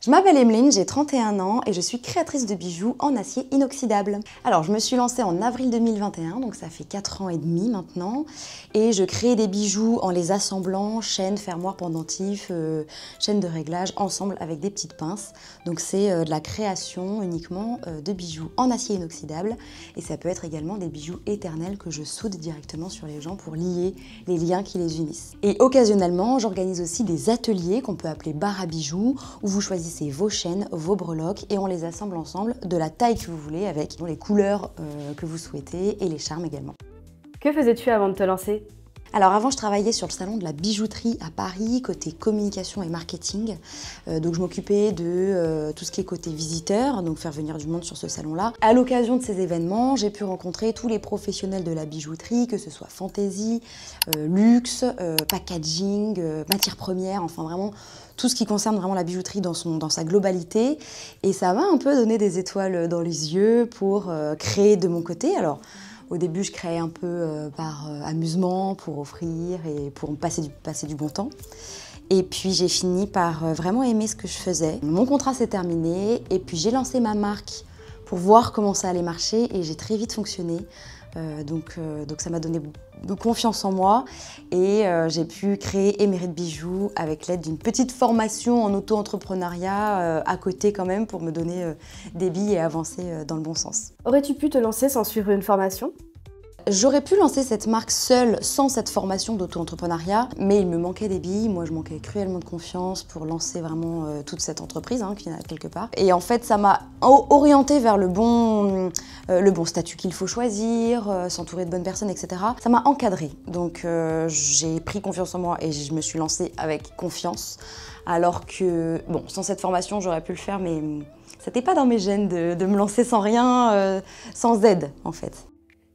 Je m'appelle Emeline, j'ai 31 ans et je suis créatrice de bijoux en acier inoxydable. Alors je me suis lancée en avril 2021, donc ça fait 4 ans et demi maintenant, et je crée des bijoux en les assemblant, chaînes, fermoirs, pendentifs, chaînes de réglage, ensemble avec des petites pinces. Donc c'est de la création uniquement de bijoux en acier inoxydable, et ça peut être également des bijoux éternels que je soude directement sur les gens pour lier les liens qui les unissent. Et occasionnellement, j'organise aussi des ateliers qu'on peut appeler bar à bijoux, où vous choisissez vos chaînes, vos breloques et on les assemble ensemble de la taille que vous voulez avec les couleurs que vous souhaitez et les charmes également. Que faisais-tu avant de te lancer ? Alors avant, je travaillais sur le salon de la bijouterie à Paris, côté communication et marketing. Donc je m'occupais de tout ce qui est côté visiteur, donc faire venir du monde sur ce salon-là. À l'occasion de ces événements, j'ai pu rencontrer tous les professionnels de la bijouterie, que ce soit fantaisie, luxe, packaging, matières premières, enfin vraiment tout ce qui concerne vraiment la bijouterie dans sa globalité. Et ça m'a un peu donné des étoiles dans les yeux pour créer de mon côté. Alors, au début, je créais un peu par amusement, pour offrir et pour passer du bon temps. Et puis, j'ai fini par vraiment aimer ce que je faisais. Mon contrat s'est terminé et puis j'ai lancé ma marque pour voir comment ça allait marcher et j'ai très vite fonctionné. Donc ça m'a donné de confiance en moi et j'ai pu créer Émérite Bijoux avec l'aide d'une petite formation en auto-entrepreneuriat à côté quand même pour me donner des billes et avancer dans le bon sens. Aurais-tu pu te lancer sans suivre une formation ? J'aurais pu lancer cette marque seule sans cette formation d'auto-entrepreneuriat, mais il me manquait des billes, moi je manquais cruellement de confiance pour lancer vraiment toute cette entreprise qui est quelque part. Et en fait ça m'a orientée vers le bon statut qu'il faut choisir, s'entourer de bonnes personnes, etc. Ça m'a encadrée, donc j'ai pris confiance en moi et je me suis lancée avec confiance. Alors que, bon, sans cette formation j'aurais pu le faire, mais c'était pas dans mes gènes de me lancer sans rien, sans aide en fait.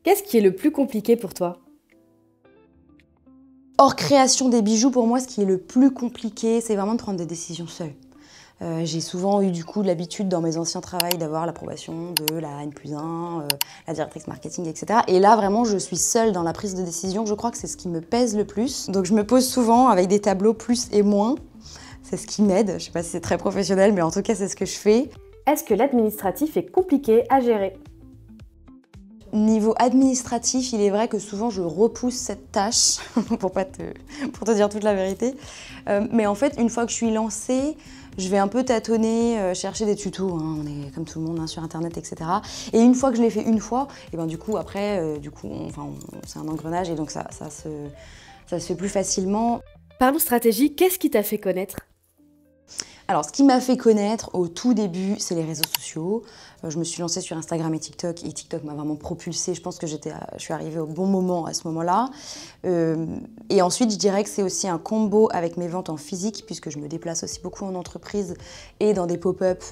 Qu'est-ce qui est le plus compliqué pour toi ? Hors création des bijoux, pour moi, ce qui est le plus compliqué, c'est vraiment de prendre des décisions seule. J'ai souvent eu du coup l'habitude dans mes anciens travails d'avoir l'approbation de la N+1, la directrice marketing, etc. Et là, vraiment, je suis seule dans la prise de décision. Je crois que c'est ce qui me pèse le plus. Donc je me pose souvent avec des tableaux plus et moins. C'est ce qui m'aide. Je ne sais pas si c'est très professionnel, mais en tout cas, c'est ce que je fais. Est-ce que l'administratif est compliqué à gérer ? Niveau administratif, il est vrai que souvent je repousse cette tâche, pour te dire toute la vérité. Mais en fait, une fois que je suis lancée, je vais un peu tâtonner, chercher des tutos, on est comme tout le monde sur internet, etc. Et une fois que je l'ai fait une fois, et ben du coup après, c'est un engrenage et donc ça se fait plus facilement. Parlons stratégie, qu'est-ce qui t'a fait connaître ? Alors, ce qui m'a fait connaître au tout début, c'est les réseaux sociaux. Je me suis lancée sur Instagram et TikTok m'a vraiment propulsée. Je pense que je suis arrivée au bon moment à ce moment-là. Et ensuite, je dirais que c'est aussi un combo avec mes ventes en physique, puisque je me déplace aussi beaucoup en entreprise et dans des pop-up,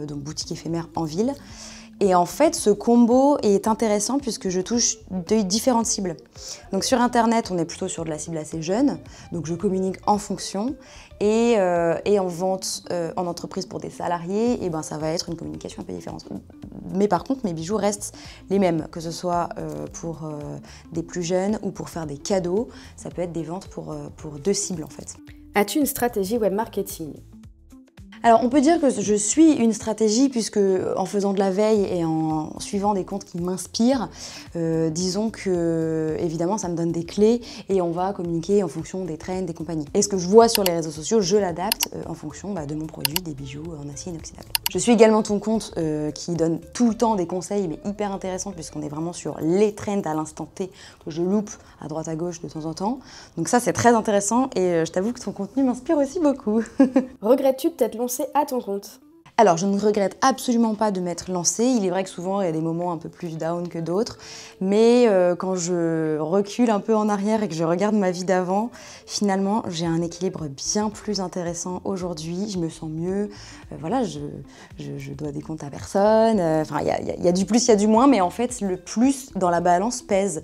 donc boutiques éphémères en ville. Et en fait, ce combo est intéressant puisque je touche de différentes cibles. Donc sur Internet, on est plutôt sur de la cible assez jeune, donc je communique en fonction. Et en vente en entreprise pour des salariés, et ben ça va être une communication un peu différente. Mais par contre, mes bijoux restent les mêmes, que ce soit pour des plus jeunes ou pour faire des cadeaux. Ça peut être des ventes pour deux cibles en fait. As-tu une stratégie web marketing ? Alors on peut dire que je suis une stratégie puisque en faisant de la veille et en suivant des comptes qui m'inspirent, disons que évidemment ça me donne des clés et on va communiquer en fonction des trends, des compagnies. Et ce que je vois sur les réseaux sociaux, je l'adapte en fonction de mon produit, des bijoux en acier inoxydable. Je suis également ton compte qui donne tout le temps des conseils mais hyper intéressants puisqu'on est vraiment sur les trends à l'instant T que je loupe à droite à gauche de temps en temps. Donc ça c'est très intéressant et je t'avoue que ton contenu m'inspire aussi beaucoup. Regrettes-tu de t'être lancée à ton compte ? Alors, je ne regrette absolument pas de m'être lancée. Il est vrai que souvent, il y a des moments un peu plus down que d'autres. Mais quand je recule un peu en arrière et que je regarde ma vie d'avant, finalement, j'ai un équilibre bien plus intéressant aujourd'hui. Je me sens mieux. Je dois des comptes à personne. Il y a du plus, il y a du moins. Mais en fait, le plus dans la balance pèse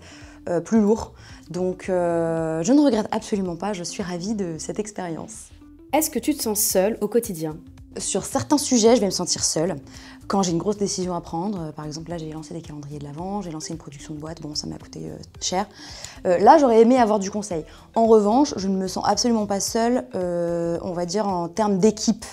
plus lourd. Donc, je ne regrette absolument pas. Je suis ravie de cette expérience. Est-ce que tu te sens seule au quotidien ? Sur certains sujets, je vais me sentir seule. Quand j'ai une grosse décision à prendre, par exemple là j'ai lancé des calendriers de l'Avent, j'ai lancé une production de boîte, bon ça m'a coûté cher. Là j'aurais aimé avoir du conseil. En revanche, je ne me sens absolument pas seule, on va dire en termes d'équipe.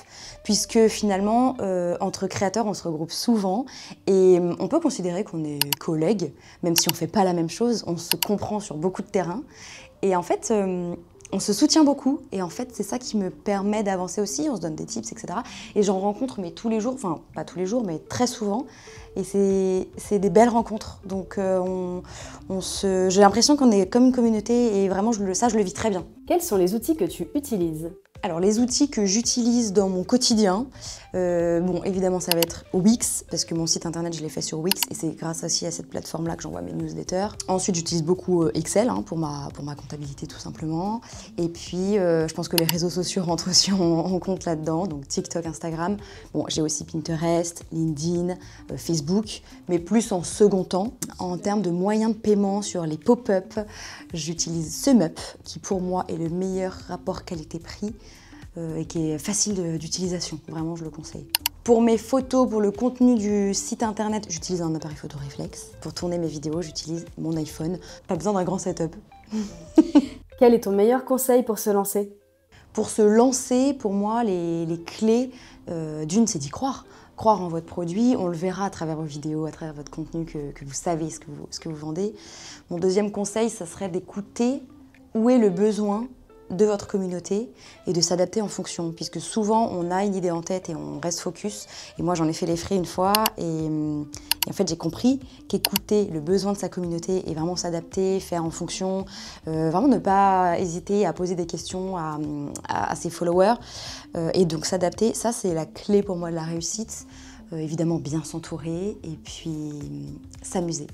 Puisque finalement, entre créateurs, on se regroupe souvent et on peut considérer qu'on est collègues, même si on ne fait pas la même chose, on se comprend sur beaucoup de terrains. Et en fait, on se soutient beaucoup et en fait, c'est ça qui me permet d'avancer aussi, on se donne des tips, etc. Et j'en rencontre mais tous les jours, enfin pas tous les jours, mais très souvent. Et c'est des belles rencontres. Donc j'ai l'impression qu'on est comme une communauté et vraiment, je le vis très bien. Quels sont les outils que tu utilises ? Alors les outils que j'utilise dans mon quotidien, bon évidemment ça va être Wix, parce que mon site internet je l'ai fait sur Wix et c'est grâce aussi à cette plateforme-là que j'envoie mes newsletters. Ensuite j'utilise beaucoup Excel pour ma comptabilité tout simplement. Et puis je pense que les réseaux sociaux rentrent aussi en compte là-dedans, donc TikTok, Instagram. Bon j'ai aussi Pinterest, LinkedIn, Facebook, mais plus en second temps. En termes de moyens de paiement sur les pop-up, j'utilise SumUp, qui pour moi est le meilleur rapport qualité-prix. Et qui est facile d'utilisation, vraiment je le conseille. Pour mes photos, pour le contenu du site internet, j'utilise un appareil photo réflexe. Pour tourner mes vidéos, j'utilise mon iPhone. Pas besoin d'un grand setup. Quel est ton meilleur conseil pour se lancer ? Pour se lancer, pour moi, les clés, d'une, c'est d'y croire. Croire en votre produit, on le verra à travers vos vidéos, à travers votre contenu, que vous savez ce que vous vendez. Mon deuxième conseil, ça serait d'écouter où est le besoin de votre communauté et de s'adapter en fonction, puisque souvent on a une idée en tête et on reste focus. Et moi j'en ai fait les frais une fois et en fait j'ai compris qu'écouter le besoin de sa communauté et vraiment s'adapter, faire en fonction, vraiment ne pas hésiter à poser des questions à ses followers et donc s'adapter, ça c'est la clé pour moi de la réussite. Évidemment bien s'entourer et puis s'amuser,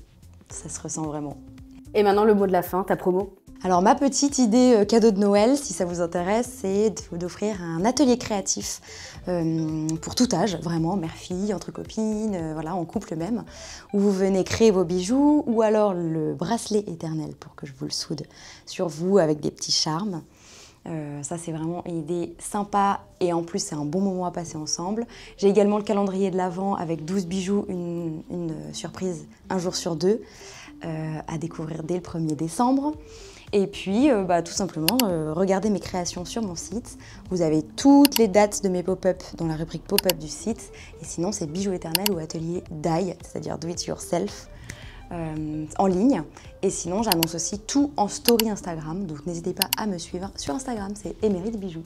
ça se ressent vraiment. Et maintenant le mot de la fin, ta promo ? Alors ma petite idée cadeau de Noël, si ça vous intéresse, c'est d'offrir un atelier créatif pour tout âge, vraiment, mère-fille, entre copines, voilà, en couple même, où vous venez créer vos bijoux ou alors le bracelet éternel pour que je vous le soude sur vous avec des petits charmes. Ça c'est vraiment une idée sympa et en plus c'est un bon moment à passer ensemble. J'ai également le calendrier de l'Avent avec 12 bijoux, une surprise un jour sur deux à découvrir dès le 1er décembre. Et puis, tout simplement, regardez mes créations sur mon site. Vous avez toutes les dates de mes pop-up dans la rubrique pop-up du site. Et sinon, c'est bijoux éternels ou atelier DIY, c'est-à-dire do it yourself, en ligne. Et sinon, j'annonce aussi tout en story Instagram. Donc, n'hésitez pas à me suivre sur Instagram, c'est Émérite Bijoux.